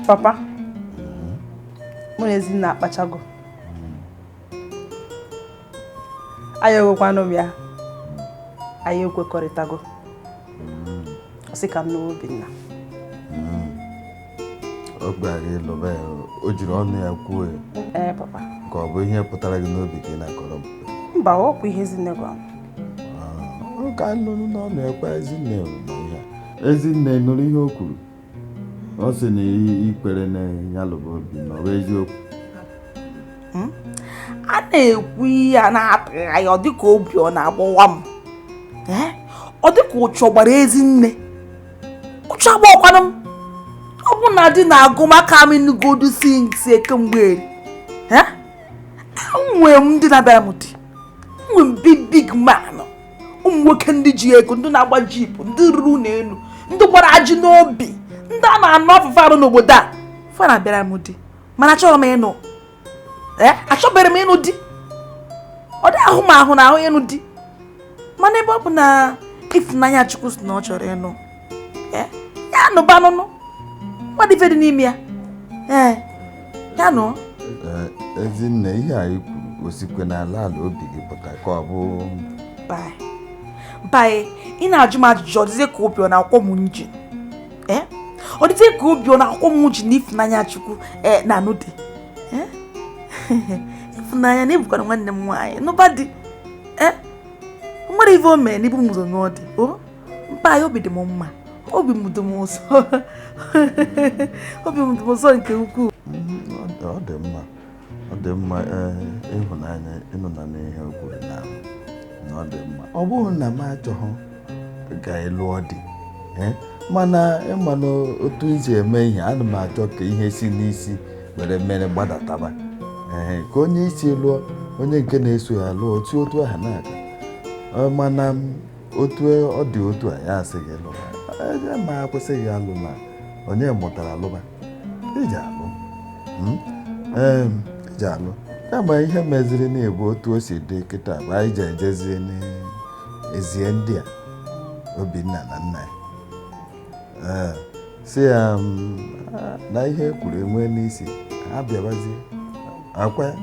Papa, Ezinne akpachago. Ayo kwano bia. Ayo kwekọrịtago. Osi ka no Obinna. Ogbari lobe o jiri ọnụ ya kwuo. Papa. Ka ọ bụ ihe pụtara gị n'obi ka ị na-akọrọ m. Mba, ọ bụ ihe Ezinne gwa m. Ka nụrụ n'ọnụ ekwe Ezinne na ihe. Ezinne nụrụ ihe o kwuru. Ọ sị na ikpere na ya lụba Obinna, ọ bụ eziokwu. A na-ekwu ihe na-atụghị anya, ọ dịka obi ọ na-agbawa m. Ọ dịka ụchọ gbara Ezinne. Ụchọ agbakwanụ m. Ọ bụ na di na-agụ maka m inugodu si kemgbe. Enwere m ndị na-abịara m di. Enwere m big man. Ụmụ nwoke ndị ji ego, ndị na-agba jip, ndị ruru n'elu, ndị gbara ajị n'obi, ndị a na-anụ afụfụ arụ n'obodo a. Fa na-abịara m di. Mana achọrọ m ịnụ. Achọbere m ịnụ di. Ọ dị ahụ m ahụ na ahụ ịnụ di. Mana ebe ọ bụ na Ifunanya Chukwu si na ọ chọrọ ịnụ. Ya nụba nụnụ. Mmadụ ife dị n'ime ya. Ya nụ. Ezinne, ihe anyị kwuru osikwe n'ala ala obi gị pụta ka ọ bụ. Bye. Ị na-ajụ m ajụjụ, ọ dịzie ka obi ọ na-akwọ m nji. Ọ dịzie ka obi ọ na-akwọ m nji na Ifunanya Chukwu na anụ di. Ifunanya na ebukwara nwanne m nwaanyị n'ụba di. Nwere ife o mere n'ibu m ụzọ n'ọdị. Mba ya obi dị m mma. Obi m dị m ụzọ. Obi m dị m ụzọ nke ukwuu. Ọ dị mma. Ọ dị mma ịhụnanya ịnụna n'ihe o kwuru na ọ dị mma. Ọ bụrụ na m achọghị ga-elụọ di. Mana ịma na otu isi eme ihe, ana m achọ ka ihe si n'isi were mere gbadataba. Ka onye isi lụọ onye nke na-eso ya lụọ otu aha na-aga. Mana otu ọ dị otu a ya asị gị lụba. Ma akwụsịghị alụ na onye mụtara alụba. Iji alụ. Iji alụ. Kama ihe meziri na-ebu otu o si dị kịta bụ anyị ji ejezie n'ezie ndị a Obinna na nna ya. Si ya na ihe kwuru enwe n'isi ha bịabazie akwa ya.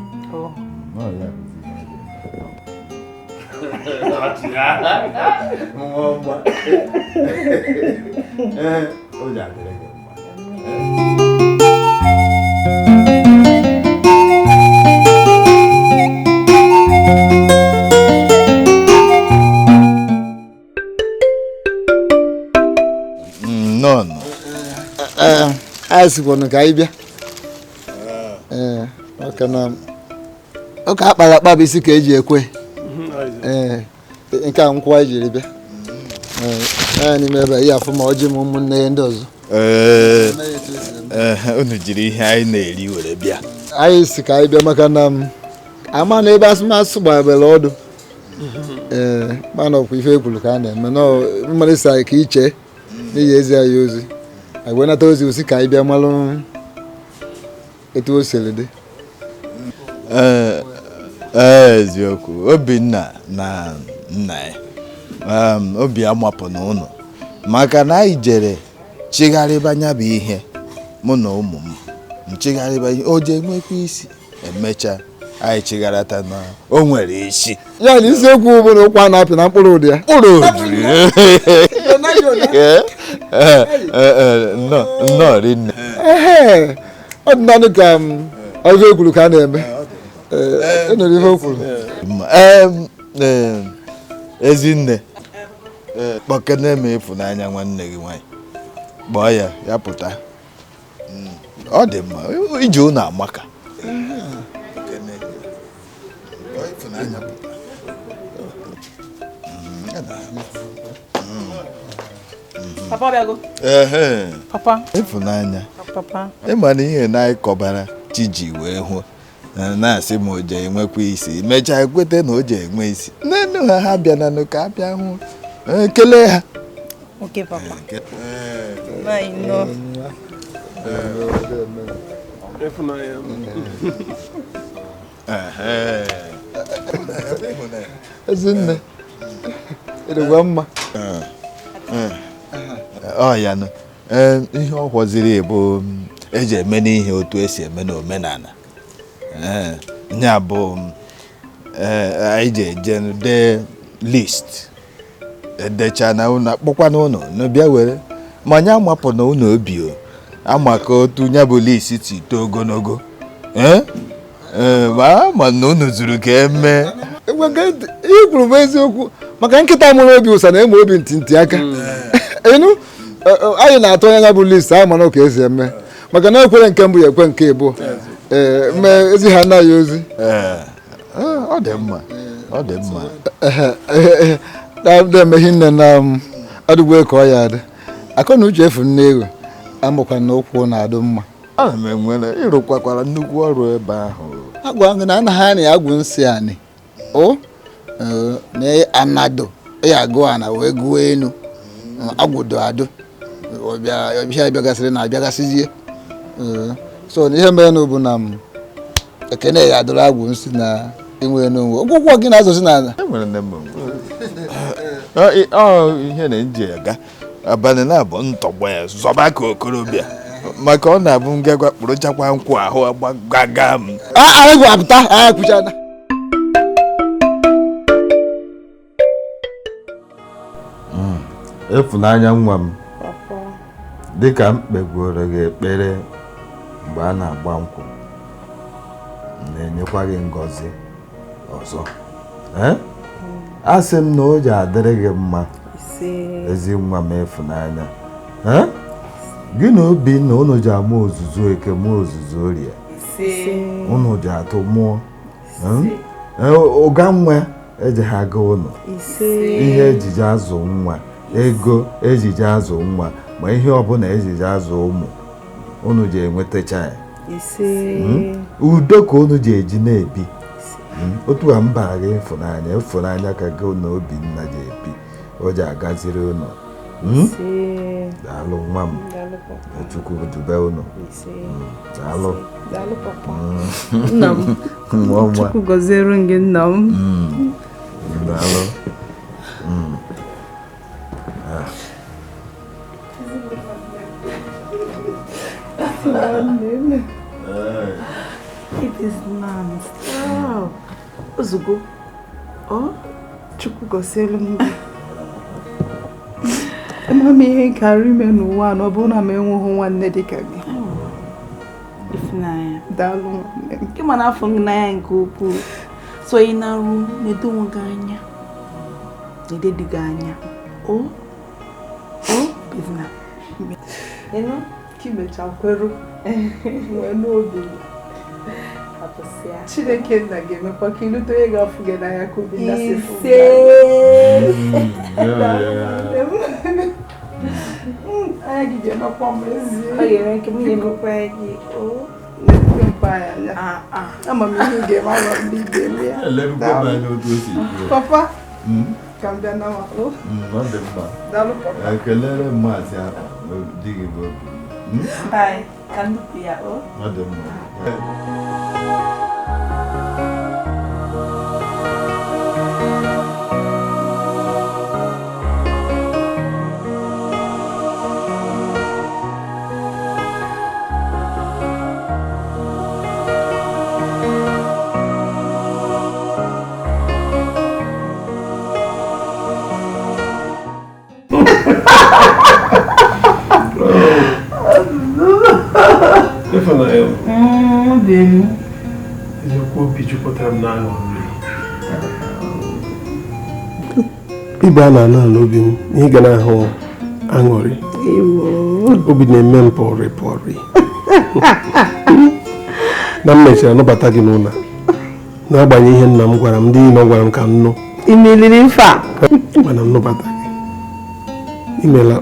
Asị bụ ka anyị bịa. Ọ ka akpara akpa bụ isi ka eji ekwe. Nke a nkwụ anyị jiri bịa. N'ime ebe ihe afọ ma ọjị m ụmụnne ya ndị ọzọ. Unu jiri ihe anyị na-eri were bịa. Anyị si ka anyị bịa maka na ama na ebe asụmasụ gbabere ọdụ. Mana ọkwa ife ekwuru ka a na-eme mmalisa anyị ka iche n'ihi ezi anyị ozi. Anyị wee nata ozi ka anyị bịa malụ etu o siri dị. Eziokwu, Obinna na nna ya obi amapụ n'ụlọ maka na anyị jere chigharịba anya bụ ihe mụ na ụmụ m chigharịba ihe o ji enwekwa isi emecha anyị chigharịta na o nwere isi ya na isiokwu bụ na ụkwa na-apị na mkpụrụ ụdị ya nnọọ rinne ọ dị nanụ ka ọzọ ekwuru ka a na-eme enwere ihe o kwuru. Ezinne kpọkene ma Ifunanya nwanne gị nwanyị kpọọ ya pụta. Ọ dị mma iji ụnụ amaka. Papa bịago. Papa. Ifunanya. Papa. Ịma na ihe na-anyị kọbara Chiji wee hụ na-asị m o ji enwekwa isi mechaa ekweta na o ji enwe isi nenu ha bịa na ka a bịa hụ kelee ha. Okay, Papa. Ezinne ịdịgwa mma. Ọ ya nụ ihe ọ kwaziri bụ eji eme n'ihe otu esi eme n'omenala nya bụ anyị ji eje de list edecha na unu akpọkwa na unu n'bịa were ma nya amapụ na unu obi amaka otu nya bụ list ti too ogologo ma na unu zuru ka eme ihe kwuru bụ eziokwu maka nkịta mụrụ obi ụsa na-eme obi ntị aka enu anyị na-atụ onye ya bụ list anyị mana ka esi eme maka na ekwere nke mbụ ya ekwe nke ịbụ mee ezi ha anaghị ozi ọ dị mma na-emeghi nne na adịgbo ka ọ ya adị akọ na uche efu nne ego amụkwa na ụkwụ na-adụ mma ana m enwere ịrụkwakwara nnukwu ọrụ ebe ahụ agwa gị na anaghị anyị agwụ nsị anyị na anado ya agụ ana wee gụọ enu agwụdo adụ ọbịa bịagasịrị na abịagasịzie so na ihe mere na bụ na ekene ya adụrụ agwụ nsị na enwere n'onwe ọgwụgwọ gị na-azọzi n'ala ihe na-eji aga abalị na-abụ ntọgbọ ya zọba ka okorobịa maka ọ na-abụ ngagwa kpụrụchakwa nkwụ ahụ gaga m anyị apụta anyị kwuchana efunanya nwa m dịka m kpegoro gị ekpere mgbe a na-agba nkwụ na-enyekwa gị ngọzi ọzọ asị m na o ji adịrị gị mma ezi nwa m Efunanya gị na obi na unu ji ama ozuzu eke mụọ ozuzu orie unu ji atụ mụọ ụga nwa eji ha aga ụlọ ihe ejiji azụ nwa ego ejiji azụ nwa ma ihe ọbụla ejiji azụ ụmụ unu ji enwetacha ya udo ka unu ji eji na-ebi otu a mba gị Efunanya ka gị na Obinna ji ebi o ji agaziri ụlọ daalụ nwa m Chukwu dube ụlọ daalụ nna m Chukwu gọziere gị nna m daalụ It is nice. Wow. Ozugbo. Chukwu gọziere m gị. Ema m ihe karịrị ime n'ụwa na ọ bụrụ na m enweghị nwanne dịka gị. Efunanya. Daalụ nwanne m. Nke ma na-afọ gị n'anya nke ukwuu. So ị na-arụ na-edo onwe gị anya. Na-ede dị gị anya. Bizna. Eno kimechakweru wee n'obi Chineke nna ga-emekwa ka ilute onye ga-afụ gị n'anya ka obi na sefu anya gị ga-emekwa m ezi Ọ ga-eme nke m ga-emekwa gị na-efe mpa anya ama m ihe ga-eme ama ndị ga-eme ya papa ka m bịa na mahụ daalụ papa ekelere mmaazị di gị bụ Bye. Can you be at all? ọ dị mma eziokwu obi jupụtara m n'aṅụrị ibe a na-ana n'obi m ihe ga na-ahụ aṅụrị obi na-eme m pọrị pọrị na m mechara nabata gị n'ụlọ n'agbanyeghị ihe nna m gwara m ndị niile ọ gwara m ka m nụ imeliri mfe a mana m nabata gị imela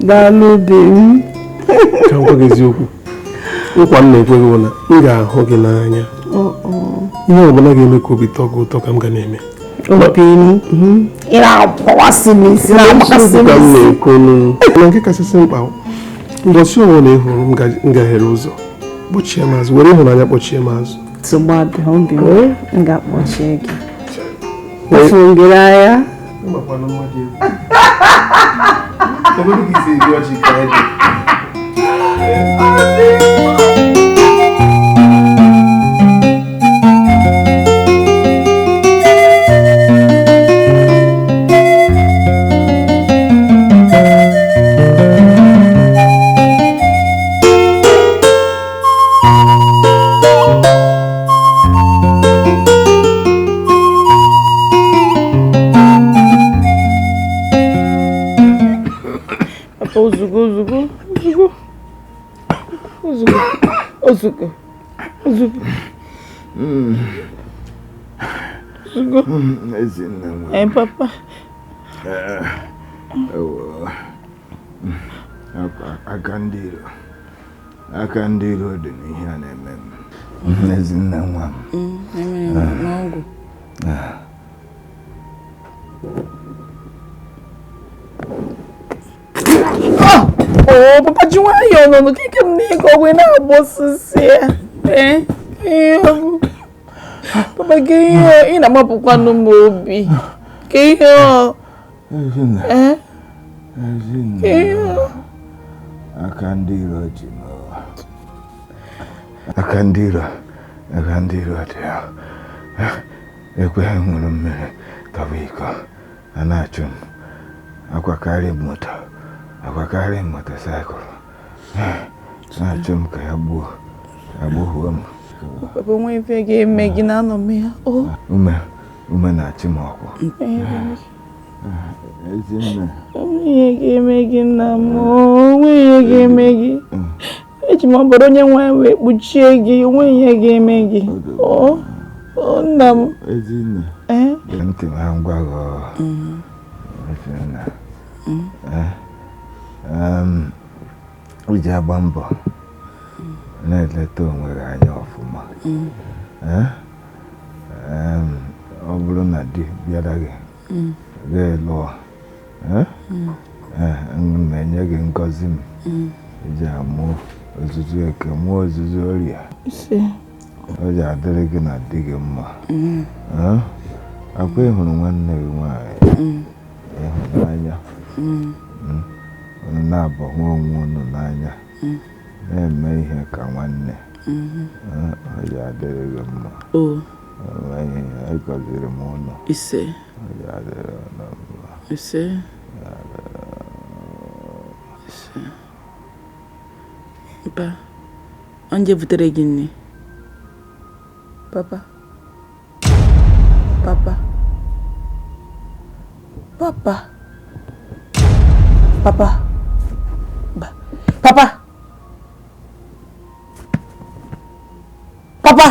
daalụ obi m ka m gwa gị eziokwu nkwa m na-ekweghị bụ na m ga-ahụ gị n'anya ihe ọ bụla ga-eme ka obi tọọ gị ụtọ ka m ga na-eme na-akpọwasị m isi ka m na-ekwu na nke kachasị mkpa mbọchị ọnwụ na ịhụrụ m gaghere ụzọ kpọchie m azụ were ịhụnanya kpọchie m azụ m ga-akpọchie gị afọ gị n'anya Ebe Ozugo. Ezinne. Papa. Aka ndị iro dị n'ihe a na-eme m. Ezinne nwa m. Papa ji nwayọọ nọ n'okike m n'ego ogwe na-agbọsịsị ya. Papa gị ihe ị na-amapụkwanụ m obi. Ka ihe ọ. Ezinne. Aka ndị iro ji m. Aka ndị iro dị ya. Ekweghị ṅụrụ mmiri tọba iko. A na-achụ m. Akwakarị motosaịkụl. Na-achụ m ka ya gbuo m. Papa nwe ife ga-eme gị na anọ m ya. Ume na-achị m ọkwụ. Ezinne. Onwe ga-eme gị nna m. Onwe ga-eme gị. Eji m ọbara onye nwe wee kpuchie gị. Onwe ihe ga-eme gị. Nna m. Ezinne. Ntị ma ngwa gị. Ezinne. Iji agba mbọ na-eleta onwe gị anya ọfụma. Ọ bụrụ na di bịara gị ga-elụọ, na-enye gị ngọzi m iji amụ ozuzu eke mụọ ozuzu orie. O ji adịrị gị na di gị mma. Akwa ịhụrụ nwanne gị nwaanyị ịhụnanya, unu na-abọhụ onwe unu n'anya, na-eme ihe ka nwanne. O ji adịrị gị mma. Ịgọziri m ụlọ. O ji adịrị ụlọ mma. Papa, onye butere gị nne? Papa. Papa. Papa. Papa. Papa. Papa. Papa.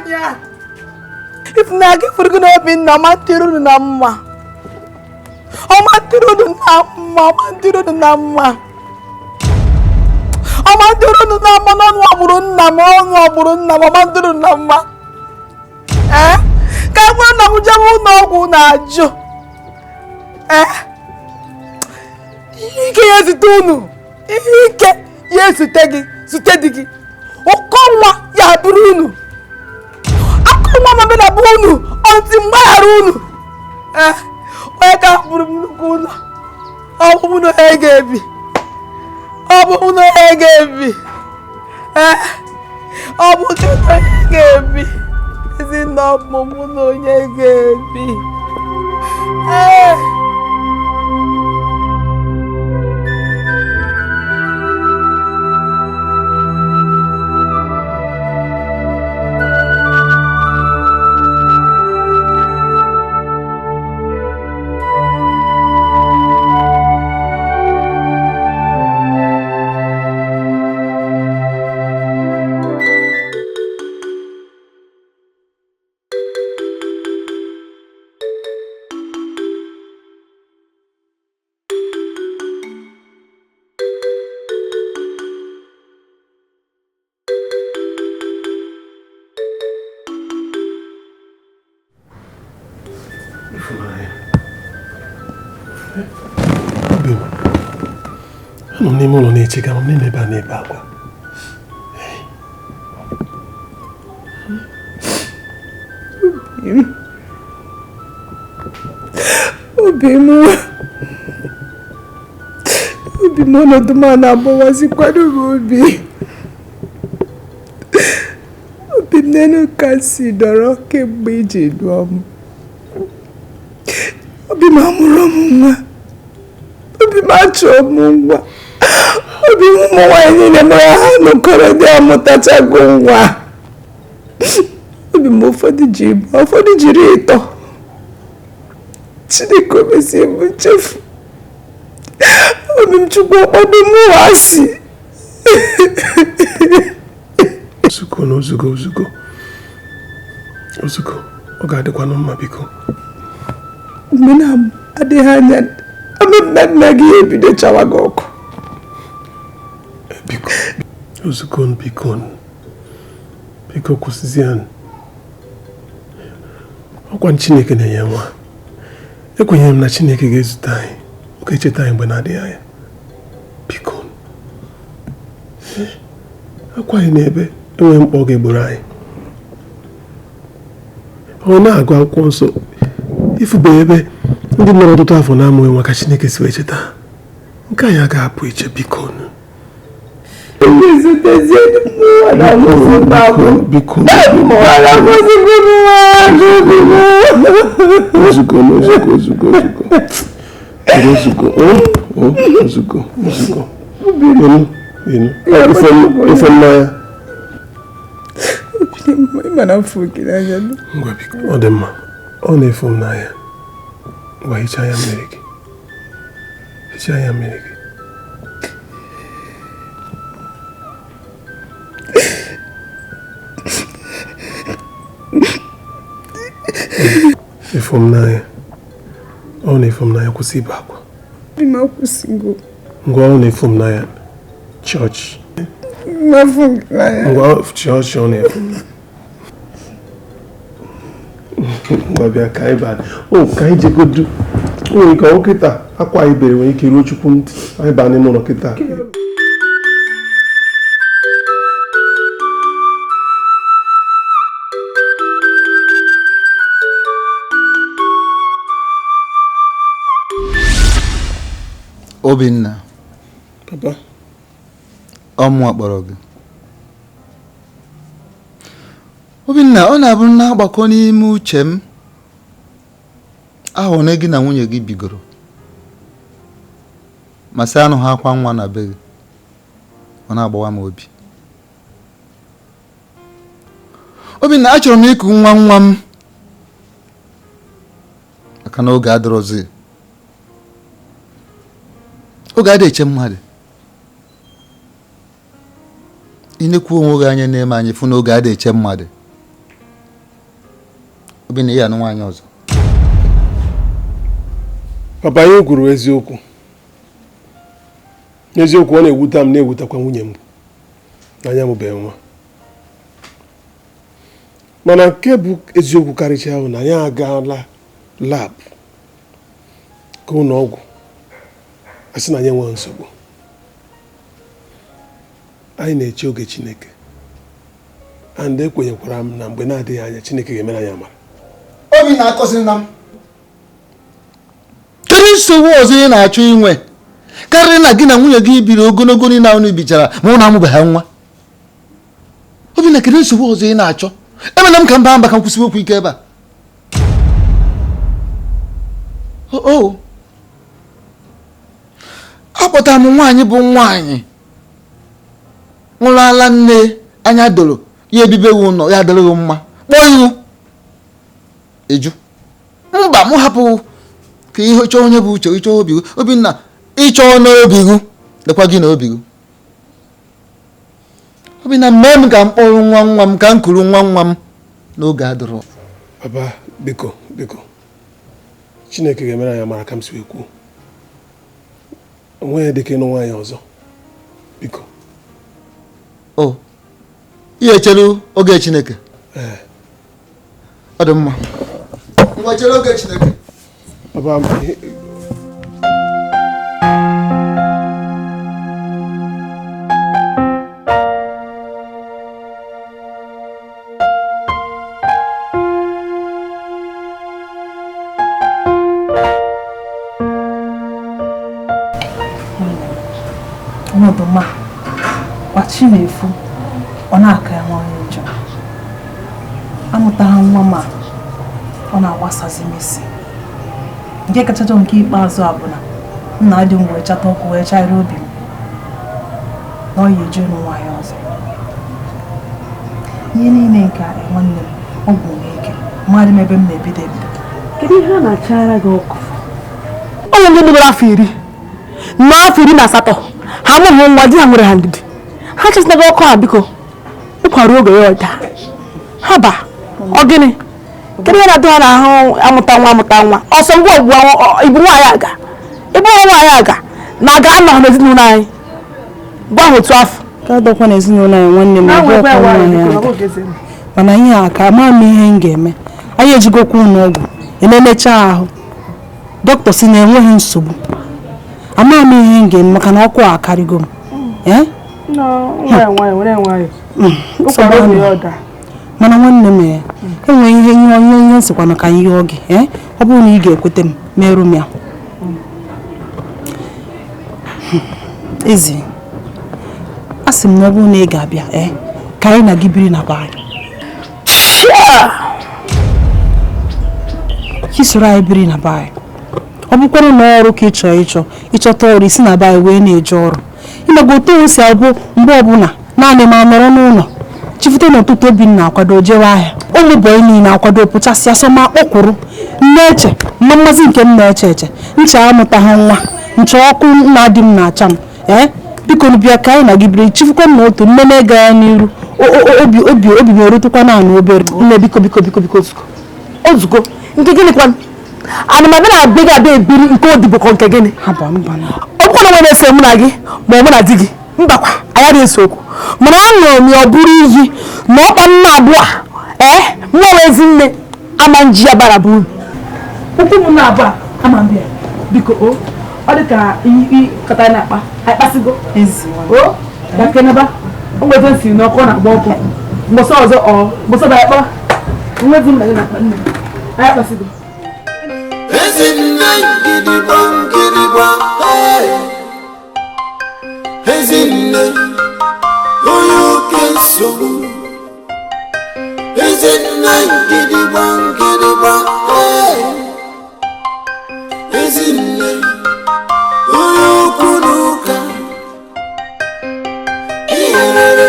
anya. If na gị furu gị n'obi nna ma tirunu na mma. Ọma tirunu na mma, ọma tirunu na mma. Ọma tirunu na mma n'ọnụ ọgbụrụ nna m, ọnụ ọgbụrụ nna m, ọma tirunu na mma. Ka e bụrụ na m jebe ụlọ ọgwụ na-ajụ. Ihe ike ya ezute unu. Ihe ike ya ezute gị, zute di gị. Ụkọ nwa ya bụrụ unu. Akụ nwa ma bịa na bụ unu, ọtị mgbaghara unu. Onye ka bụrụ m nnukwu ụlọ. Ọ bụ mụ na onye ga-ebi. Ọ bụ mụ na onye ga-ebi. Ọ bụ mụ na onye ga-ebi. Ezinne, ọ bụ mụ na onye ga-ebi. Anọ m n'ime ụlọ na-eche ka m na-ebe a na-ebe akwa. Obi m ọnọdụ m a na-agbawazikwado m obi. Obi m n'elu ka si dọrọ kemgbe iji lụọ m. Obi m amụrụ m nwa. Obi m achọọ m nwa. Obi m ụmụ nwaanyị niile mara ha nọkọrọ dị amụtachago nwa. Obi m ụfọdụ ji ịbụ, ụfọdụ jiri ịtọ. Chineke omesi m chefu. Obi m chukwu ọkpọdụ m asị. Ozugo, ọ ga-adịkwanụ mma biko. Mgbe na-adịghị anya, nna gị ebido chawa gị ọkụ. Biko, Ozugo, biko kwụsịzianụ. Ọkwa Chineke na-enye nwa. Ekwenyere m na Chineke ga-ezute anyị, ọ ga-echeta anyị mgbe na-adịghị anya. Biko, akwa anyị n'ebe enweghị mkpa ọ ga-egboro anyị. Ọ na-agụ akwụkwọ nsọ ifube ebe ndị nọrọ ọtụtụ afọ na-amụghị nwa ka Chineke si wee cheta. Nke anyị ga-apụ iche biko. Ọ dị mma, ọ na-efu m n'anya. Ngwa hichaa ya mmiri gị. Hichaa ya mmiri gị. Efu m n'anya. Ọ na-efu m n'anya, kwụsị ibe akwa. Ngwa ọ na-efu m n'anya. Chọọchị. Ngwa chọọchị ọ na-efu m. Ngwa bịa ka anyị baa. Ka anyị jegodu. Nwere ike ọ kịta akwa ibere nwere ike ruo Chukwu ntị. Anyị baa n'ime ụlọ kịta. Obinna. Papa. Ọmụ akpọrọ gị. Obinna, ọ na-abụ na-agbakọ n'ime uche m ahụ na gị na nwunye gị bigoro. Masị anụ ha akwa nwa na be gị. Ọ na-agbawa m obi. Obinna, achọrọ m iku nwa m. Maka na oge adịrọzi. Oge adị eche mmadụ. Inekwu onwe gị anya na-eme anyị fụ n'oge adị eche mmadụ. Obi na ya Nwaanyi ọzọ. Papa anyị kwuru eziokwu. Eziokwu ọ na-ewuta m na-ewutakwa nwunye m. N'anya m bụ nwa. Mana nke bụ eziokwu karịchaa ahụ na anyị agaala lab ka ụlọ ọgwụ asị na anyị enweghị nsogbu. Anyị na-eche oge Chineke and ekwenyekwara m na mgbe na-adịghị anya Chineke ga-emere anyị amara. Obi na-akọsị na m. Kedu nsogbu ọzọ ị na-achọ inwe karịrị na gị na nwunye gị biri ogologo niile ahụ bichara ma ọ na-amụbeghị nwa? Obi na kedu nsogbu ọzọ ị na-achọ? Emela m ka mba mba ka m kwụsị okwu ike ebe a. Akpọtara m nwaanyị bụ nwaanyị nwụrụ ala nne anya doro ya ebibeghị ụlọ ya adịrịghị mma kpọọ ihu eju mba m hapụ ka ihe chọọ onye bụ uche ịchọọ obi Obinna ịchọọ n'obi gị lekwa gị na obi gị. Obinna mee m ka m kpọrọ nwa m ka m kuru nwa m n'oge adịrọ. Papa biko Chineke ga-emere anyị amara ka m si ekwu. Onwe ya dịka ịnụ nwaanyị ọzọ biko. Ihe echere oge Chineke. Ọ dị mma. Ngwa chere oge Chineke. Papa ọnọdụma kwachi na-efu ọ na-aka ya nwa onye njọ amụtara nwa ma ọ na-agbasazi mesi nke kachasị nke ikpeazụ a bụ na nna dị m wee chata ọkụ wee chaịrị obi m na ọ ya eju nwaanyị ọzọ. Ihe niile nke a nwanne m ọ bụ n'ike mmadụ m ebe m na-ebido kedu ihe a na-achara gị ọkụ? Ọ nwere ndị gbara afọ 10 n'afọ 18 ha mụrụ nwa di ha nwere ha ndidi ha chesinago ọkụ a biko ụkwara oge ya ọda ha ba ọ gịnị kedu ihe na-adị ha n'ahụ amụta nwa ọsọ ngwa ọgwụ ibu nwaanyị aga na-aga anọ n'ezinụlọ anyị gwa ha otu afọ ka dọkwa n'ezinụlọ anyị nwanne m mana ihe a ka ama m ihe m ga-eme. Anyị ejigokwa ụlọọgwụ elelechaa ahụ dọkịta si na enweghị nsogbu. Ama m ihe m ga-eme maka na ọkụ a akarịgo m. Mana nwanne m enwe ihe onye nsikwa maka ihe oge ọ bụrụ na ị ga-ekwete m merụ m ya. Ezi a sị m na ọ bụrụ na ị ga-abịa ka anyị na gị biri na be anyị. Isoro anyị biri na be anyị ọ bụkwara na ọrụ ka ịchọta ọrụ isi na be anyị wee na-eje ọrụ ịmago otu o si abụ mgbe ọbụla naanị ma nọrọ n'ụlọ chifute n'ụtụtụ Obinna akwado jewe ahịa ụmụ bọyị niile akwado pụchasị asọma kpọkwụrụ nne-eche mma mmazi nke m na-eche eche ncha amụtaghị nwa ncha ọkụ na-adị m na-acha m biko bịa ka anyị na gị biri chifukwa m na otu nne na-ega ya n'iru obi na-erutukwa naanị obere nne biko ozugbo nke gịnịkwa anụmanụ na-abịa gị abịa ebiri nke odibo ka nke gịnị ọ bụkwa na nwere ese mụ na gị ma ọ mụ na di gị mbakwa anya na-ese okwu mana anụrụ m ya ọ bụrụ iyi na ọkpa nna abụọ mụọ Ezinne ama nji ya bara bụ ụkwụ m na abụọ ama mbịa biko ọ dị ka iyi kọta na-akpa anyị kpasịgo gakeneba mgbede si n'ọkụ na-agba ọkụ mgbọsọ ọzọ mgbọsọ ba ya kpa nwezi m na gị na-akpa nne anyị kpasịgo Ezinne gidigba Ezinne onye oke nsogbu Ezinne gidigba Ezinne onye okwu n'ụka iherere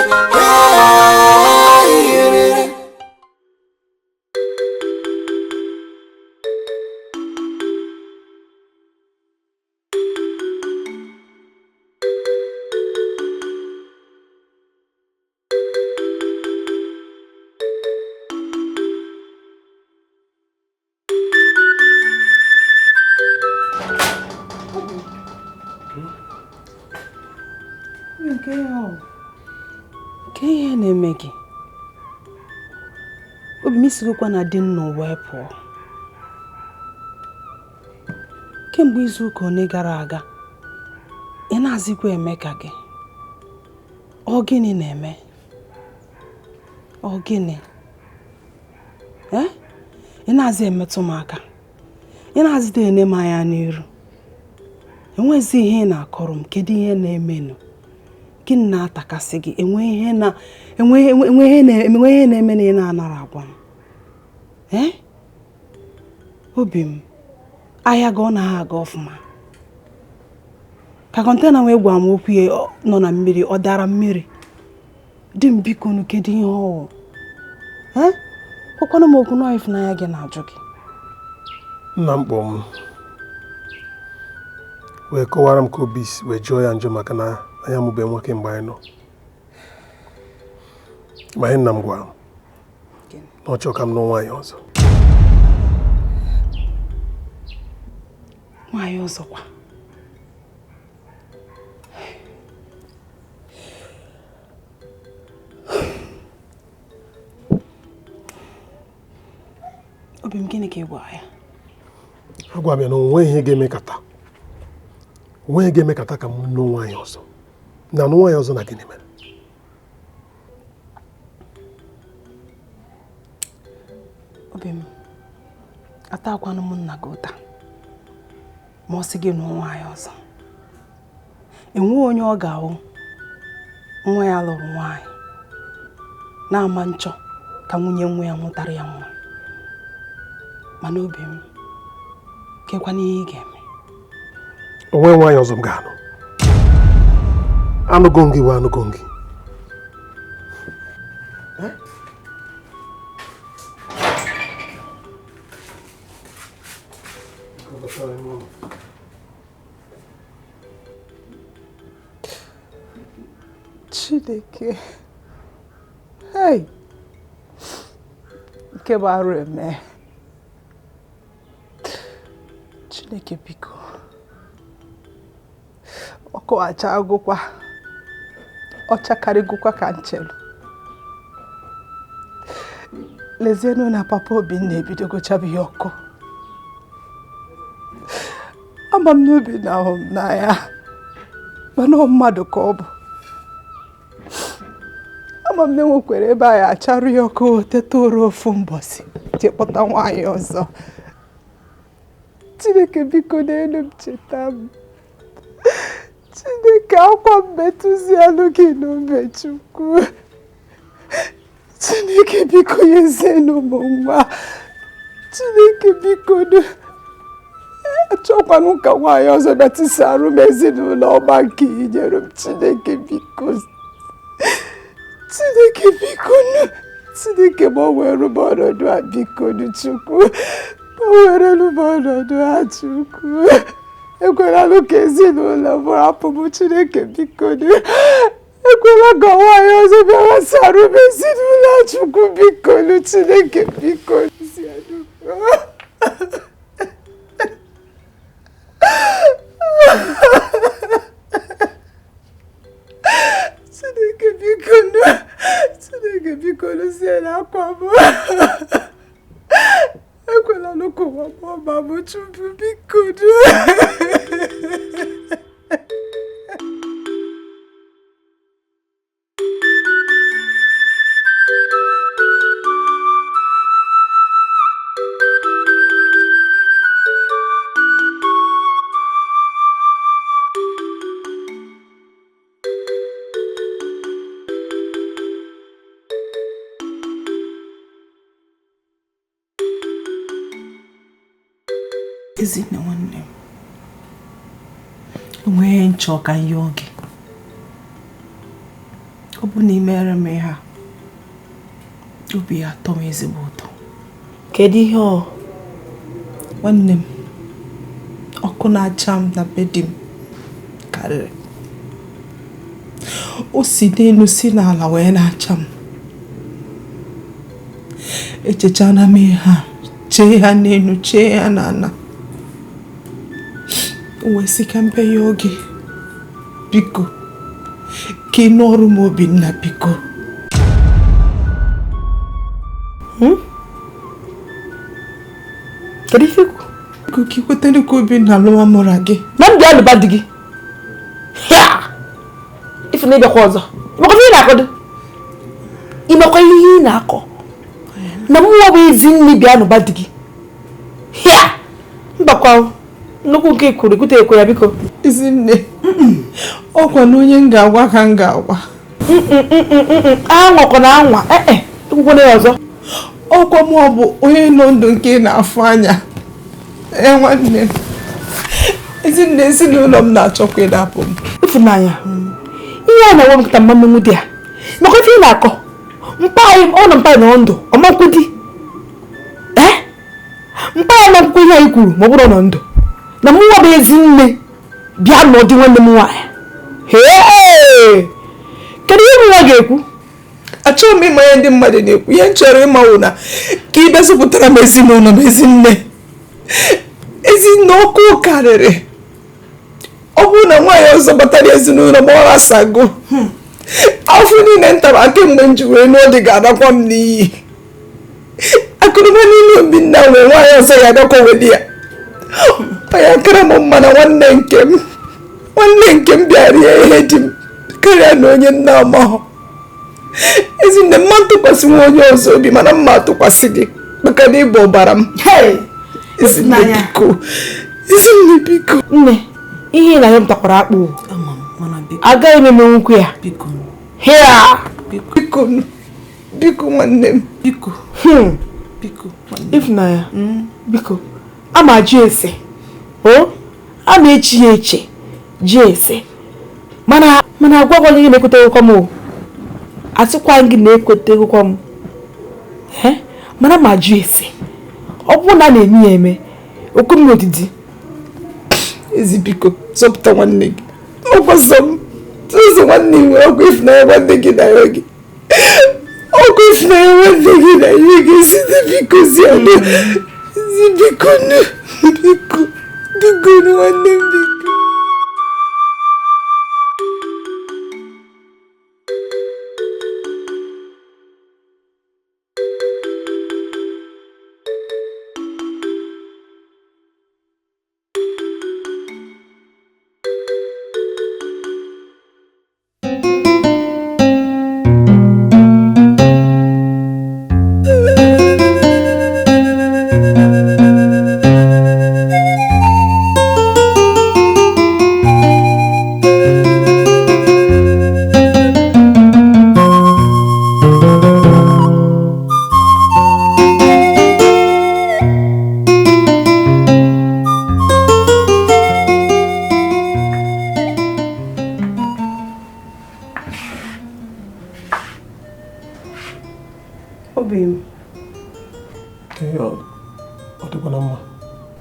na-eme gị? Obi m isigokwa na di nnọọ wee pụọ. Kemgbe izu ụka one gara aga, ị na-azịkwa eme ka gị. Ọ gịnị na-eme? Ọ gịnị? Ị na-azị emetụ m aka. Ị na-azịda ene m anya n'iru. Enwezi ihe ị na-akọrọ m. Kedu ihe na-emenụ? Gịnị na-atakasị gị? Enwe ihe na-eme na ị na-anara agwa m. Obi m, ahịa gị ọ na-aga aga ọfụma. Ka kọntena wee gwa m okwu ya nọ na mmiri, ọ dara mmiri. Di m biko nu kedu ihe ọwụ? Kwakwanụ m okwu na ịfụnanya gị na-ajụ gị. Nna m kpọọ m wee kọwara m ka obi wee jụọ ya njọ maka na ya mụbe nwoke mgbe anyị nọ. Ma ihe nna m gwara m na ọ chọọ ka m nụọ nwaanyị ọzọ. Nwaanyị ọzọkwa? Obi m, gịnị ka ị gwara ya? Agwa m ya na onweghị ihe ga-emekata ka m nụọ nwaanyị ọzọ. Na anụ nwaanyị ọzọ na gịnị mere? Obi m, atakwanụ m nna gị ụta ma ọ sị gị nụọ nwaanyị ọzọ. Enwe onye ọ ga-ahụ nwa ya lụrụ nwaanyị na-ama nchọ ka nwunye nwa ya mụtara ya nwa. Mana obi m, kekwana ihe ị ga-eme. Onwe nwaanyị ọzọ m ga-anụ. Anụgo m gị bụ anụgo m gị. Chineke, hey, nke bụ arụ eme. Chineke biko, ọkụ acha agụkwa, ọcha karịgụkwa ka nchelu. Lezienụ na papa Obi na-ebidogo chabighị ọkụ. Ama m n'obi na ahụ m n'anya, mana ọ mmadụ ka ọ bụ. Ama m na-enwekwara ebe anyị acharụ ya ọkụ teta oru ofu mbọsị jekpọta nwaanyị ọzọ. Chineke biko n'elu m cheta m. Chineke akwa mmetụzianụ gị n'obe Chukwu. Chineke biko nyezienụ m nwa. Chineke biko achọkwanụ ka nwaanyị ọzọ bịatisarụ m ezinụlọ ọma nke i nyere m. Chineke biko. Chineke biko Chineke gbanwere m ọnọdụ a biko Chukwu. Gbanwere m ọnọdụ a Chukwu. Ekweralụ ka ezinụlọ m hapụ m. Chineke biko ekwela ka nwaanyị ọzọ bịasarụ m ezinụlọ a Chukwu biko Chineke biko. Chineke biko sie akwa m. Ekwela n'ụkụwa ọma m Chukwu biko. Ezinne nwanne m, onweghị nchọ ka nye oge. Ọ bụ na imere m ihe a, obi ya atọ m ezigbo ụtọ. Kedu ihe ọ? Nwanne m, ọkụ na-acha m na be di m karịrị. O si n'elu si n'ala wee na-acha m. Echechana m ihe ha, chee ha n'elu, chee ha n'ala. Wesi ka mbe ya oge biko ka ị nọrụ m Obinna biko. Kedu ife ikwu? Ka ikwetere ka Obinna lụwa mụra gị. Na m bịa lụba di gị. Ya! Ife na ịbịakwa ọzọ. Ịmakwa ihe ị na-akọdo? Ịmakwa ihe ị na-akọ? Na mmụọ bụ Ezinne bịa lụba di gị. Ya! Mbakwa nnukwu nke kwuru ekwute ekwe ya biko. Ezinne. Ọkwa na onye m ga-agwa ka m ga-agwa. Anwakọ na anwa. Ekwukwe na ya ọzọ. Ọkwa m ọ bụ onye nọ ndụ nke na-afụ anya. Nwanne m. Ezinne ezinụlọ m na-achọkwa ịdapụ m. Ifunanya. Ihe a na-enwe m nkịta mmanụ di ya. Maka ife ị na-akọ. Mpa na ndụ ọmankwu di. Mpa ya na nkwụ ihe anyị kwuru ma ọ bụrụ na ndụ. Na mmụọ bụ Ezinne bịa n'ụdị nwanne m nwaanyị. Kedu ihe nwa ga-ekwu? Achọghị m ịma ihe ndị mmadụ na-ekwu. Ihe m chọrọ ịmanwụ na ka ị bezipụtara m ezinụlọ m Ezinne ọkụ karịrị. Ọ bụrụ na nwaanyị ọzọ batara ezinụlọ m ọ ghasago. Afọ niile ntara kemgbe m ji wee n'oge ga-adakwa m n'iyi. Akụrụma niile Obinna nwere nwaanyị ọzọ ya adakwa wedi ya. Ọ ya kara m mma na nwanne nke m bịara rie ihe dị m karịa na onye nna amahụ. Ezinne mma ntụkwasị nwa onye ọzọ obi mana mma atụkwasị gị maka na ịbụ ọbara m. Ezinne biko. Nne, ihe ị na-anya m takwara akpụ. Agaghị m emenwukwu ya. Biko nwanne m. Biko. Ifunanya. Biko. A ma ji ese. A na-echi ya eche. Ji ese. Mana agwagwa gị na-ekwete ụkọ m. Atịkwa gị na-ekwete ụkọ m. Mana ma ji ese. Ọ bụrụ na a na-eme ya eme. Okwu m odidi. Ezi biko zọpụta nwanne gị. Ọgbọsọ m. Tụzụ nwanne nwere ọgwụ Ifunanya nwanne gị na ya gị. Ọgwụ Ifunanya nwanne gị na ya gị site biko zi anụ. Biko nwanne m biko.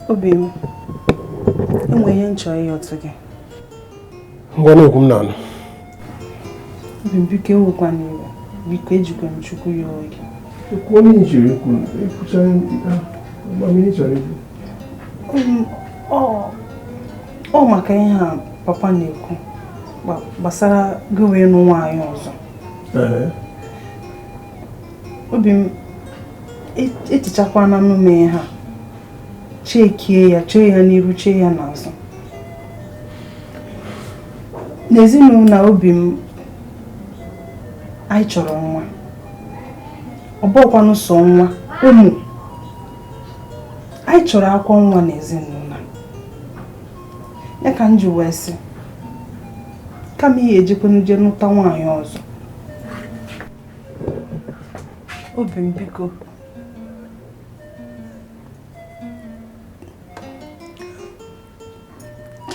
Obi m, enwe ihe nchọ ịghọta gị. Ngwa n'okwu m na-anụ. Obi m biko ewekwa n'iwe, biko ejikwa m chukwu ya oyi. Ekwu onye ijiri ekwu, ekwucha amamihe chọrọ ekwu. Ọ maka ihe a papa na-ekwu gbasara gị wee nụ nwaanyị ọzọ. Obi m, etichakwana m mee ha. Chekie ya, chee ya n'iru, chee ya n'azụ. N'ezinụlọ obi m, anyị chọrọ nwa. Ọ bụkwanụ sọ nwa, ụmụ. Anyị chọrọ akwa nwa n'ezinụlọ. Ya ka m ji wee sị, kama ihe ejikwana je nụta nwaanyị ọzọ. Obi m biko.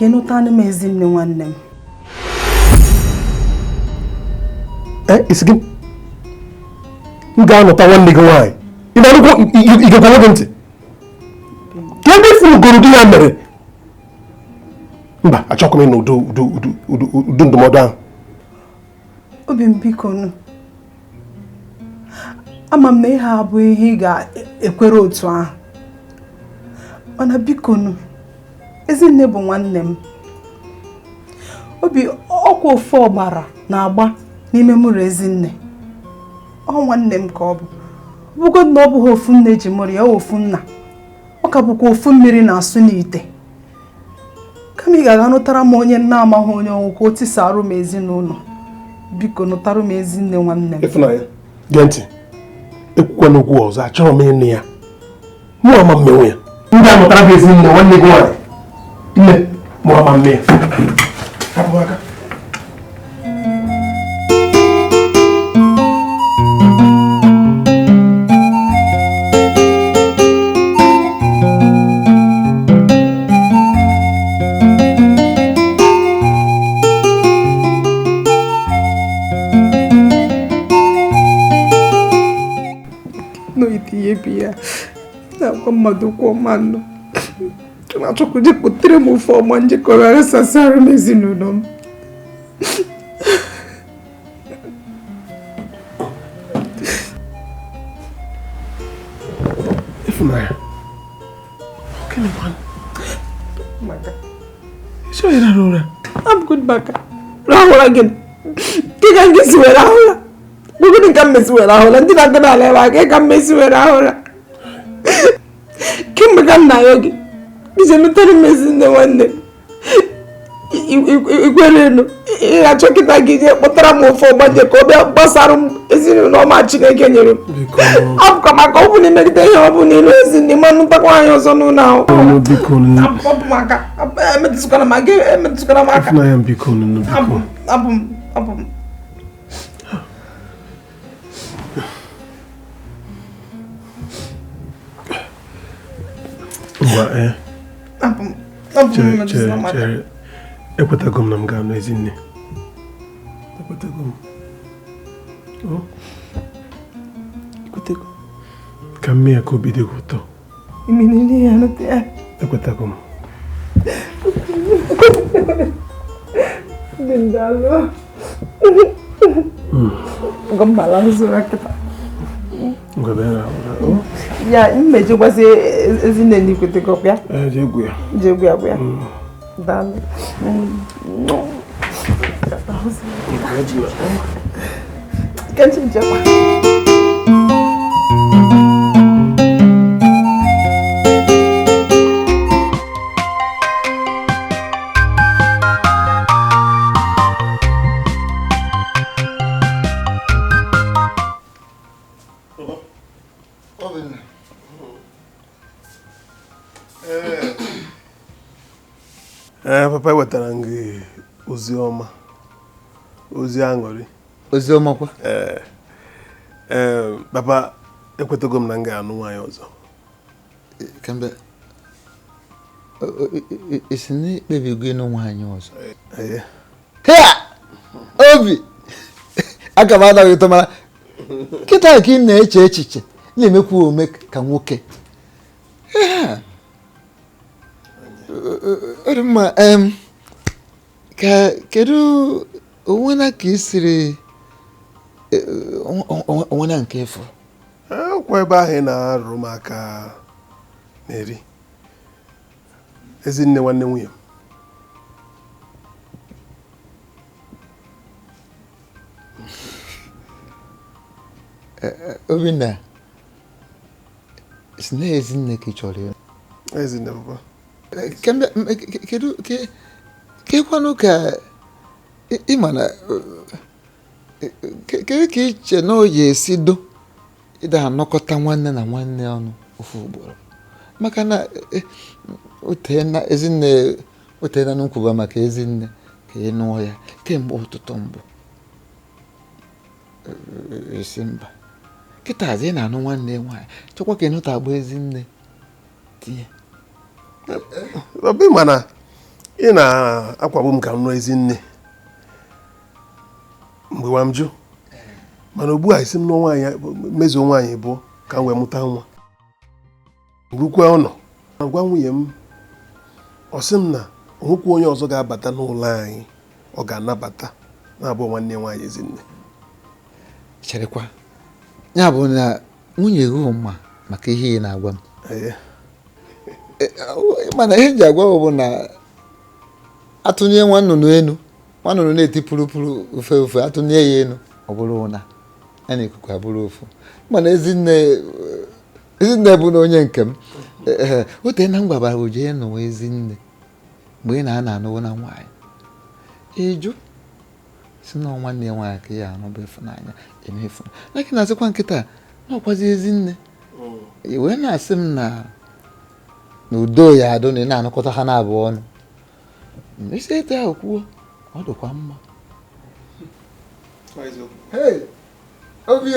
Kenụta m Ezinne nwanne m. Isi gị? M ga-anụta nwanne gị nwaanyị. Ị na-arụkwa igekwa nwoke ntị? Ka ebe ifuru goro di ya mere? Mba, achọkwa m ịnụ udu ndụmọdụ ahụ. Obi m biko nụ. Ama m na ihe abụ ihe ị ga-ekwere otu ahụ. Mana biko nụ. Ezinne bụ nwanne m. Obi ọkwa ofe ọgbara na-agba n'ime mụrụ Ezinne. Ọ nwanne m ka ọ bụ. bugo na ọ bụghị ofu nne ji mụrụ ya ofu nna ọ ka bụkwa ofu mmiri na-asụ n'ite kama ị ga-aga nụtara m onye nna amaghị onye ọnwụ ka o tisarụ m ezinụlọ biko nụtara m Ezinne nwanne m Ịfụnanya gee ntị ekwukwa n'okwu ọzọ achọrọ m ịnụ ya mụ ama mmenwe ya ndị a mụtara bụ Ezinne nwanne gị nwaanyị nne mụ ama mme ya hapụ aka na-agwa mmadụ kwụọ mmanụ na-achọkwụje kpotere m ofe ọma njekọrọ aghasasara m ezinụlọ m Ịfụnanya isi onye rara ụra abụgod maka rahụra gị ka gị si were ahụra gbogodi nka mmesi were ahụra ndị na-aga n'ala ebe aka ka mmesi were ahụra kemgbe ka nna ya gị ije nụtara m Ezinne nwanne ikwere elu ị ga-achọ kịta gị je kpọtara m ofe ọgbanje ka ọ bịa gbasara m ezinụlọ ọma Chineke nyere m abụkwa maka ọ bụ na imegide ihe ọ bụ n'ilu Ezinne ma nụtakwa anyị ọzọ n'ụlọ ahụ maka emetụtụkara m aka emetụtụkara m aka abụ m chere ekwetago m na m ga-anụ Ezinne ekwetago m ka mme ya ka obi dị gị ụtọ ekwetago m ya mmejikwazi Ezinne n'ikwetego ya jegwu ya bụ ya daalụ papa wetara gị ozi ọma ozi aṅụrị ozi ọma kwa papa ekwetago m na m ga-anụ nwaanyị ọzọ kemgbe esi na ikpebigo ịnụ nwaanyị ọzọ obi aka m anaghị ụtọ mara kịta ka ị na-eche echiche na-emekwu ome ka nwoke mma kedu onwena ka ị siri onwena nke ịfụ kwa ebe ahụ ị na-arụ m aka na-eri Ezinne nwanne nwunye m Obinna si na Ezinne ka ị chọrọ ya Ezinne papa kedu kekwanụ ka ịma na kedu ka iche na oyi esi do ịda anọkọta nwanne na nwanne ọnụ ofu ugboro maka na Ezinne otena nkwuba maka Ezinne ka ị nụọ ya kemgbe ụtụtụ mbụ esi mba kịta ị na-anụ nwanne nwaanyị chọkwa ka ịnụta agba Ezinne tinye obi mana ị na-akwagbu m ka m nụọ Ezinne mgbe wa m jụ mana ugbu a isi m nụọ mezuo nwaanyị bụ ka m wee mụta nwa rukwa ụlọ gwa nwunye m ọ sị m na onwekwa onye ọzọ ga-abata n'ụlọ anyị ọ ga-anabata na-abụ nwanne nwaanyị Ezinne cherekwa ya bụ na nwunye gị mma maka ihe ị na-agwa m mana ihe nji agwa bụ na atụnye nwa nnụnụ enu nwa nnụnụ na-eti pụrụ ofe atụnye ya enu ọ bụrụ ụna na ikuku abụrụ ofu mana Ezinne bụ na onye nke m ote na m gwabara o jee nụwa Ezinne mgbe ị na-ana anụwo na nwaanyị ịjụ si na nwanne ya nwaanyị ka ya anụbụ ịfụnanya emefu laki na-asịkwa nkịta na ọkwazi Ezinne wee na-asị m na udo ya adụ na ị na-anụkọta ha na-abụ ọnụ isi ete ahụ kwuo ọ dịkwa mma obi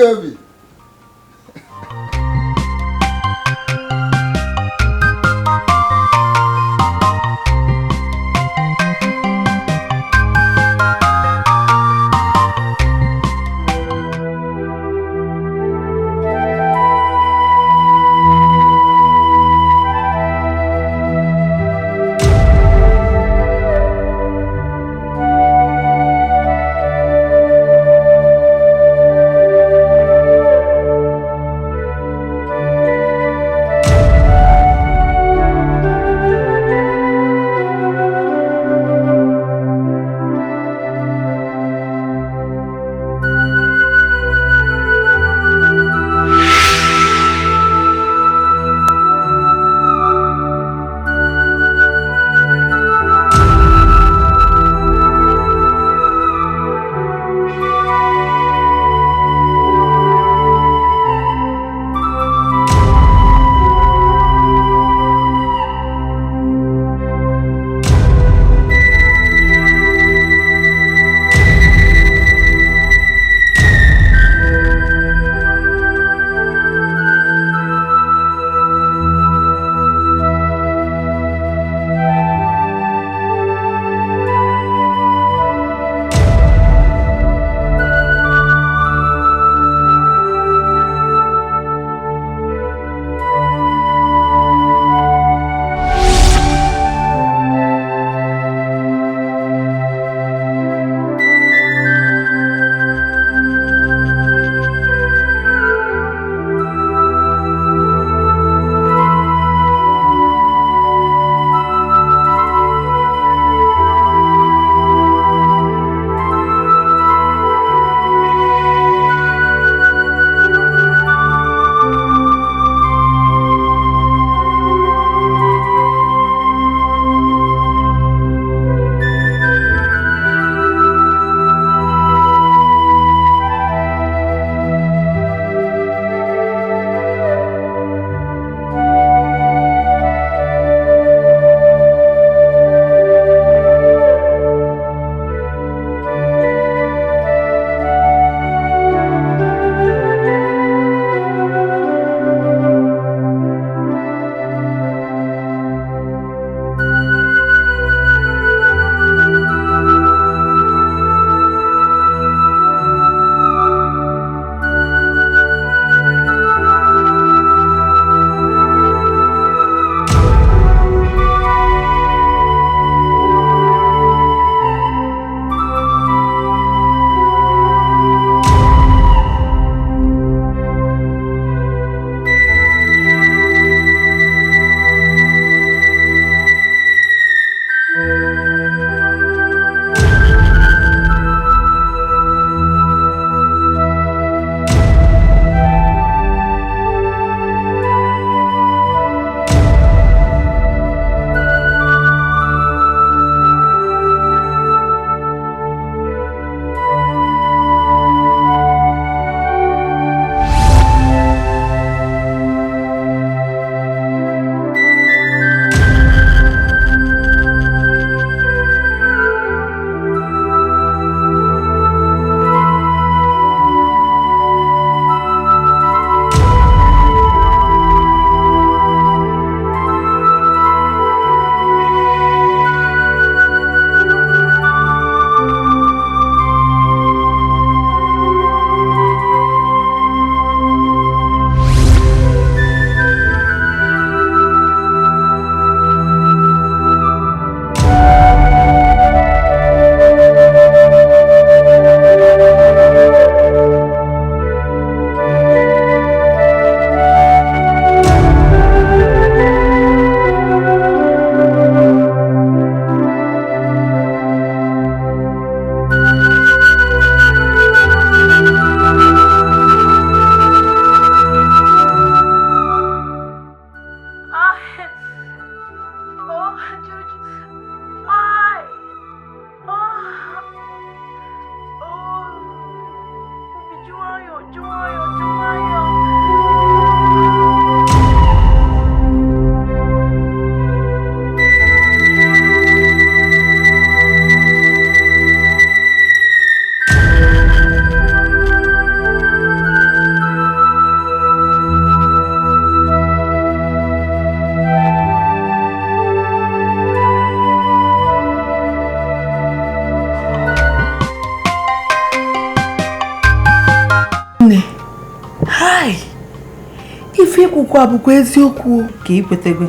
ife ikwukwu abụkwa eziokwu ka ị kwetego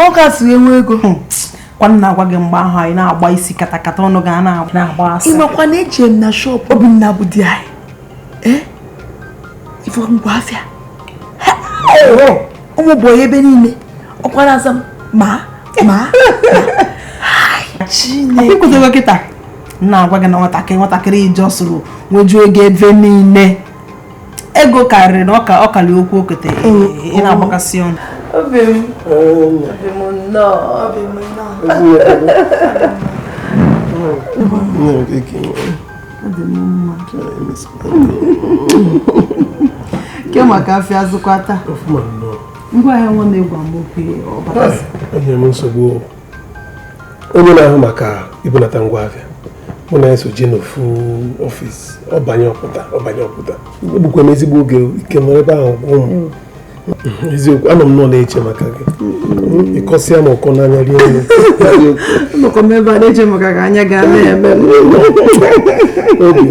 ọka si enwe ego kwanụ na-agwa gị mgbe ahụ anyị na-agba isi katakata ọnụ ga na-agba asị ịmakwa na eche m na shop Obinna bụ di anyị ife ngwa afịa ụmụ bụ ebe niile ọkwara aza ma Chineke ikwetego kịta na-agwa gị na nwatakịrị ije ọsụrụ nwejuo ego ebe niile ego karịrị na ọkali okwu okete ị na-agbakasị ọnụ obi m nnọọ ke maka afịa azụkwata ngwa ahịa nwa na-egwu amaokwu onye m nsogbu onye na-ahụ maka ibunata ngwa afịa mụ na-eso je n'ofu ọfịs ọbanye ọpụta egbukwa m ezigbo oge ike nọrọ ebe ahụ gwụ m eziokwu anọ m nọ na-eche maka gị ịkọsịa m ụkọ n'anya rie elu nnọkọ m ebe a na-eche maka ka anya gaa na-eme obi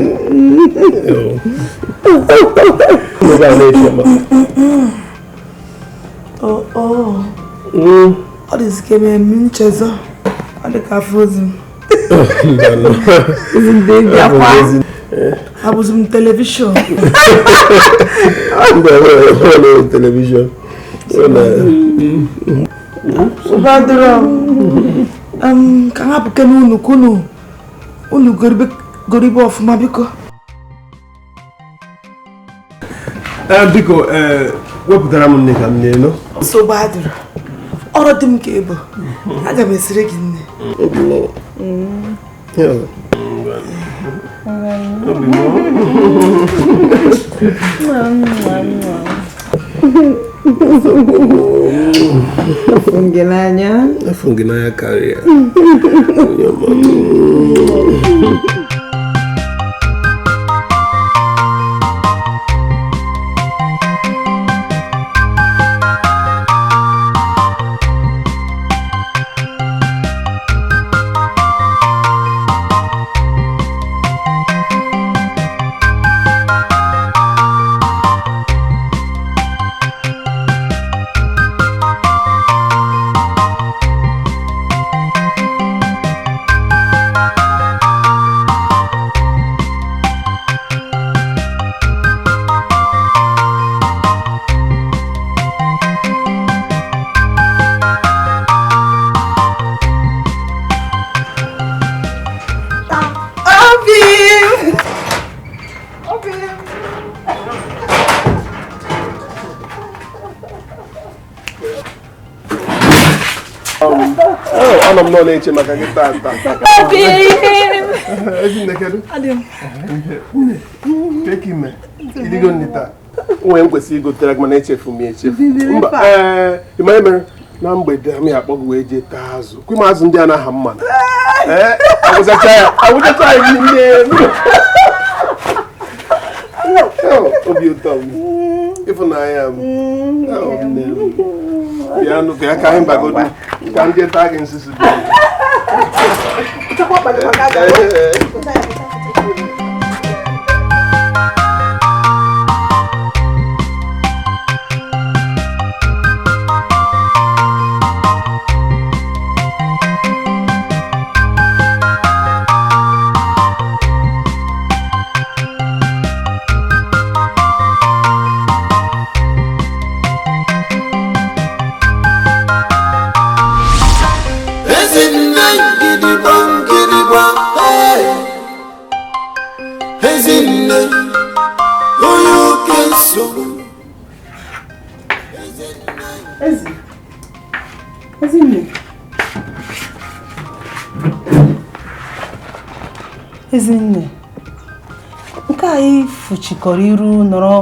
ebe a na-eche maka ọ dịzi ka eme nchezọ ọ dị ka afọ ozi m abụzi m telivishọn telivishọn ụbadoro ka ha pụke n'ụlọ ka unu goribe ọfụma biko biko wepụtara m nne ka m na-elo nsogbu adịrọ ọrụ dị m ka ebo aga m esiri gị nne afọ gị n'anya karịa anọ m nọ na-eche maka gị tata Ezinne kedu ime ịdịgo nne taa nwere m kwesịrị igotere gị mana echefu m echefu mba ịma emere na mgbede m ya akpọgụ wee jee taa azụ kwe m azụ ndị a na-aha mmanụ agwụchacha ya nne obi ụtọ m ịfụnanya m nne m bịa nụ ka ya ka anyị bagodo ka ndị taa gị nsisi Ezinne, nke anyị fụchikọrọ iru nọrọ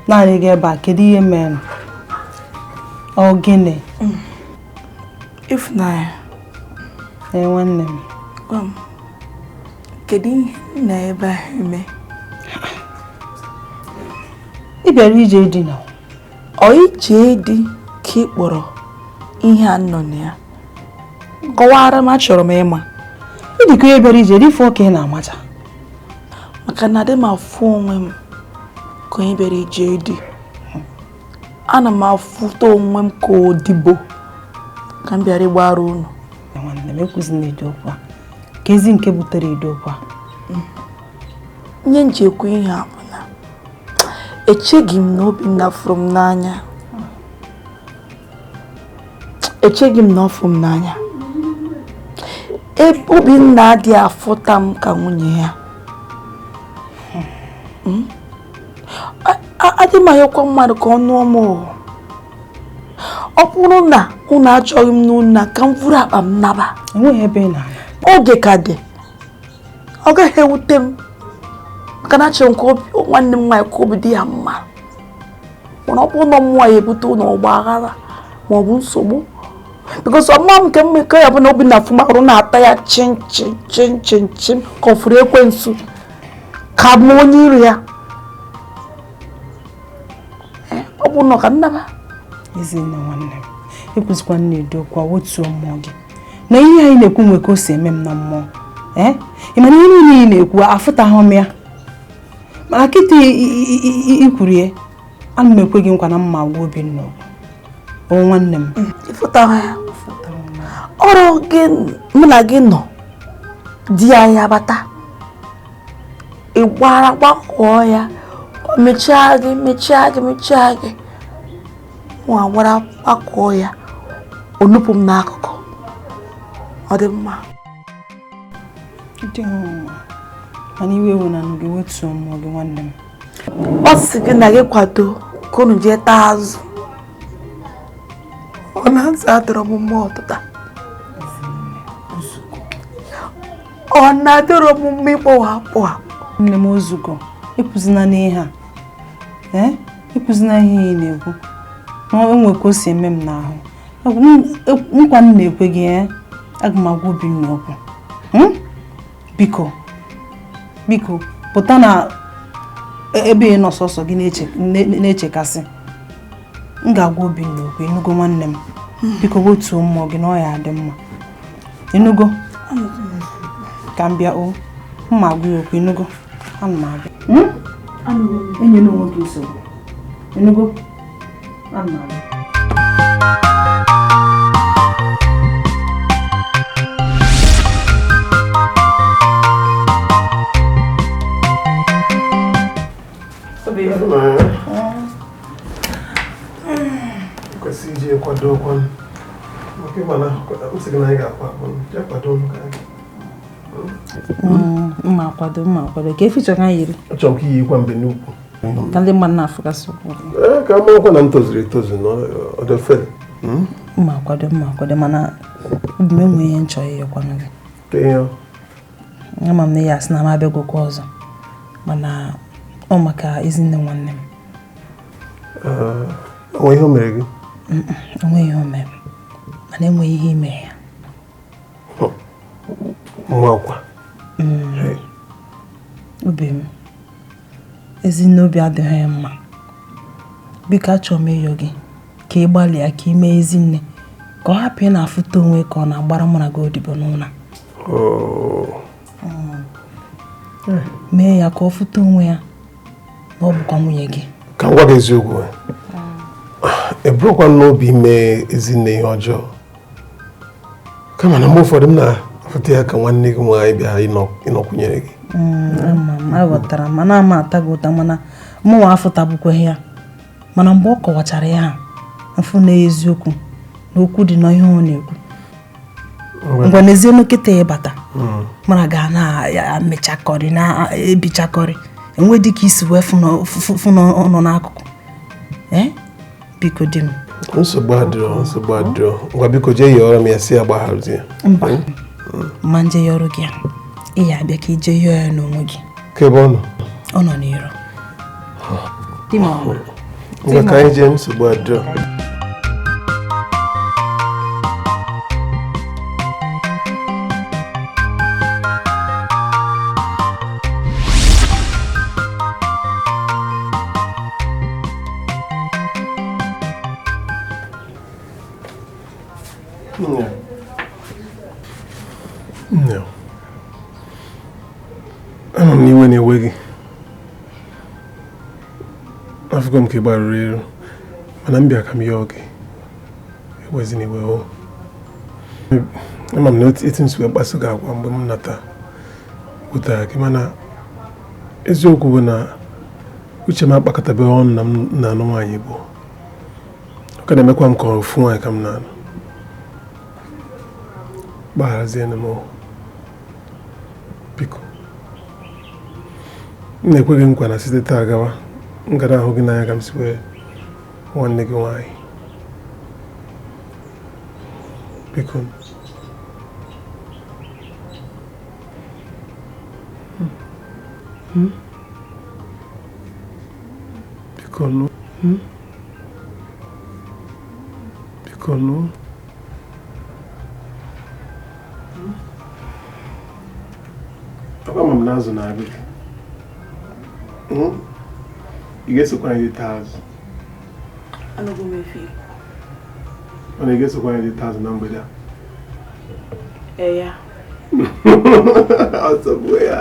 naanị gị ebe a, kedu ihe mere? Ọ gịnị? Ifunanya. Nwanne m. Gwa m, kedu ihe na ebe a eme? Ị bịara ije di na? Ọ ije di ka ị kpọrọ ihe a nọ na ya? Kọwara m, achọrọ m ịma. Ịdịka ihe bịara ije dịfọ ka ị na-amacha. Maka na adị m afụ onwe m ka onye bịara ije di. ana m afụta onwe m ka odibo ka m bịara ịgbara unu. Nwanne m ekwuzina Edo okwu a. Ka ezi nke butere Edo okwu a. Nye nji ekwu ihe a bụ na echeghị m na Obinna fụrụ m n'anya. Echeghị m na ọ fụrụ m n'anya. Obinna adịghị afụta m ka nwunye ya. Adị m ayọkwa mmadụ ka ọ nụọ m. Ọ bụrụ na unu achọghị m n'ụna ka m vụrụ akpa m naba. Enweghị ebe ị na-aga. Oge ka dị. Ọ gaghị ewute m maka na achọrọ m ka nwanne m nwaanyị ka obi dị ya mma. Mana ọ bụrụ na m nwaanyị ebute ụlọ ọgba aghara ma ọ bụ nsogbu, because ọma m nke mmekọ ya bụ na Obinna fụmarụ na-ata ya chin ka ọ fụrụ ekwensu ka m onye iro ya. Ọ bụ nọ ka nnaba. Ezinne nwanne m, ekwuzikwa nne Edo okwu a, wotuo mmụọ gị. Na ihe anyị na-ekwu nwe ka o si eme m na mmụọ. Ị mana ihe niile ị na-ekwu afụtaghị m ya. Mana kịta ikwuru ya, ana m ekwe gị nkwa na mma gwa Obinna okwu. O nwanne m. Ịfụtaghị ya. Ọrụ gị mụ na gị nọ di ya bata. Ị gbara gbakọọ ya. Mechaa gị. Mụ agbara gbakọọ ya. Onupụ m n'akụkụ. Ọ dị mma. Mana iwe ewu na nụ gị wetuo mmụọ gị nwanne m. Ọ sị gị na gị kwado ka unu jee taa azụ. Ọ na-azụ adọrọ m mma ọtụta. Ọ na-adọrọ m mma ịkpọwapụ. Nne m ozugo, ekwuzina n'ihe a. Ekwuzina ihe ị na-ekwu. Enwe ka o si eme m n'ahụ. Nkwa m na-ekwe gị aga m agwa Obinna okwu. Biko pụta na ebe ị nọ sọsọ gị na-echekasị. M ga-agwa Obinna okwu, ịnụgo nwanne m. Biko wotuo mmụọ gị na ọ ya adị mma. Ịnụgo? Ka m bịa o. Mma agwa ya okwu, ịnụgo? Ana m abịa. Enyela onwe gị nsogbu. Ịnụgo? Ana m abịa. Kwesịrị iji kwado ọkwa maka ịmana nsị gị na anyị ga-akwa ya kwado ọnụ ka anyị. Mma akwado ka efichọ ka anyị yiri. Achọrọ m ka iyi ikwa mbe n'ukwu. Ka ndị mmadụ na-afụgasị okwu. Ka amakwa na m tozuru etozu na ọdọfere. Mma akwado mana obi m enwe ihe nchọ ihe kwanụ gị. Ama m na ya asị na m abịagokwa ọzọ. Mana ọ maka Ezinne nwanne m. Onwe ihe o mere gị? Onwe ihe o mere. Mana enweghị ihe ime ya. Mwakwa. Obi m. Ezinne obi adịghị ya mma. Biko achọrọ m ịyọ gị ka ị gbalịa ka ị mee Ezinne ka ọ hapụ ị na-afụta onwe ka ọ na-agbara mụ na gị odibo n'ụlọ. Mee ya ka ọ fụta onwe ya na ọ bụkwa nwunye gị. Ka m gwa gị eziokwu, eburukwa n'obi ime Ezinne ihe ọjọọ. Kama na mgbe ụfọdụ m na-afụta ya ka nwanne gị nwaanyị bịa ịnọkwunyere gị. Aghọtara m, mana ama ata gị ụta, mana mụnwa afụtabụkwaghị ya. Mana mgbe ọ kọwachara ya mfụ na eziokwu na okwu dị na ihe ọ na-ekwu. Ngwa n'ezie nkịta ya bata mara ga na-amechakọrị na-ebichakọrị. Enwe dị ka isi wee fụ nọ n'akụkụ. Biko di m. Nsogbu adịrọ. Ngwa biko jee yọrọ m ya si ya gbagharụzie. Mba. Ma nje yọrọ gị ya. Ị ya abịa ka ije yọọ ya n'onwe gị. Ka ebe ọ nọ? Ọ nọ n'iro. Di m ọhụrụ. Ngwa ka anyị jee, nsogbu adịrọ. Ama m n'iwe na-ewe gị. Afụgo m ka ị gbarụrụ elu. mana m bịa ka m yie oge ewezina iwe o ama m na etu nsi wee kpaso gị agwa mgbe m nata wutara gị mana eziokwu bụ na uche m akpakọtabeghị ọnụ na m na-anụ nwaanyị Igbo ọ ka na-emekwa m ka ofu nwaanyị ka m na-anụ gbagharazienụ m biko m na-ekweghị nkwa na site taa gawa m gara ahụ gị n'anya ka m si wee nwanne gị nwaanyị biko biko nụ biko nụ ama m na azụ na-abịa ị ga-esokwa anyị dị taa azụ mana ị ga-esokwa anyị dị taa azụ na mgbede a ya ọtọgbuo ya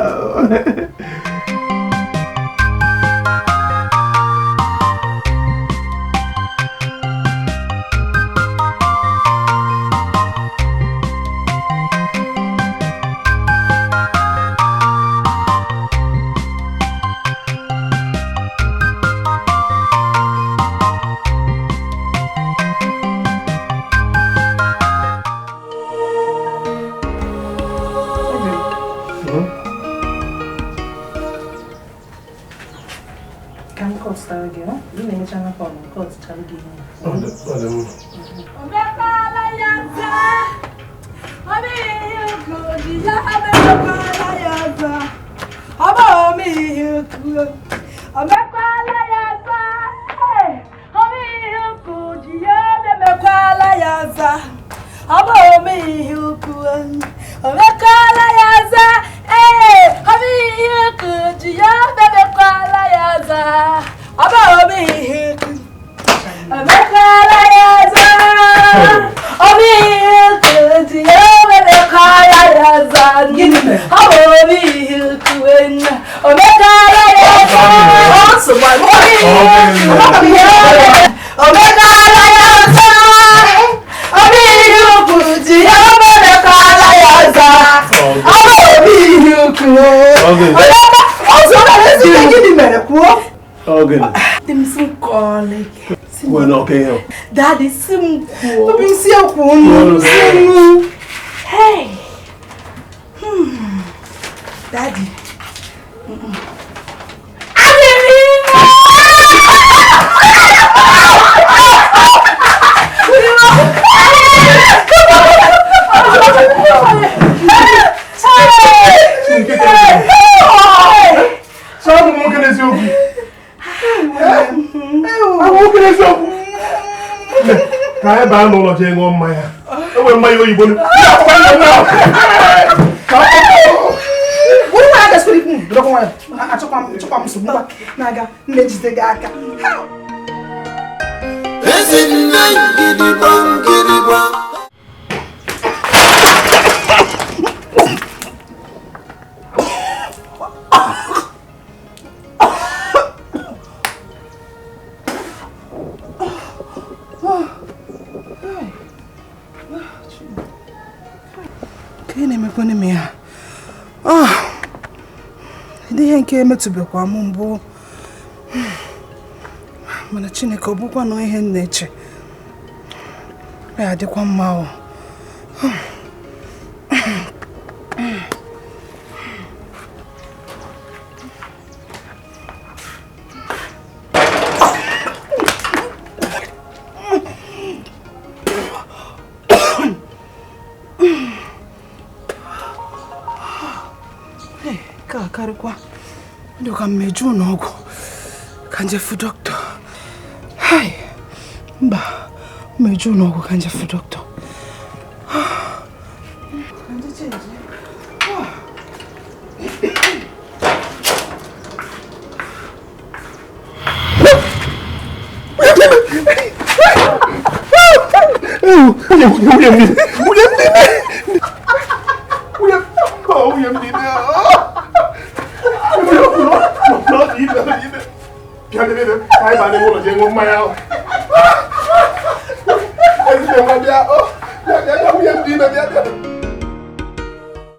Daddy, simple. Hey. Daddy. Kaya ba n'ụlọ jee ṅụọ mmanya enwere mmanya oyibo Ezinne gidigba ihe nke emetụbekwa m mbụ mana Chineke ọ bụkwa na ihe m na-eche ya adịkwa mma o karịkwa ndị ka mmeju n'ọgwụ ka njefu dọkịta mba mmeju n'ọgwụ ka njefu dọkịta Kaya ba n'ụlọ jee ṅụọ mmanya ahụ Ezinne nwa bịa. Bịa ka nwunye m dị ime bịa.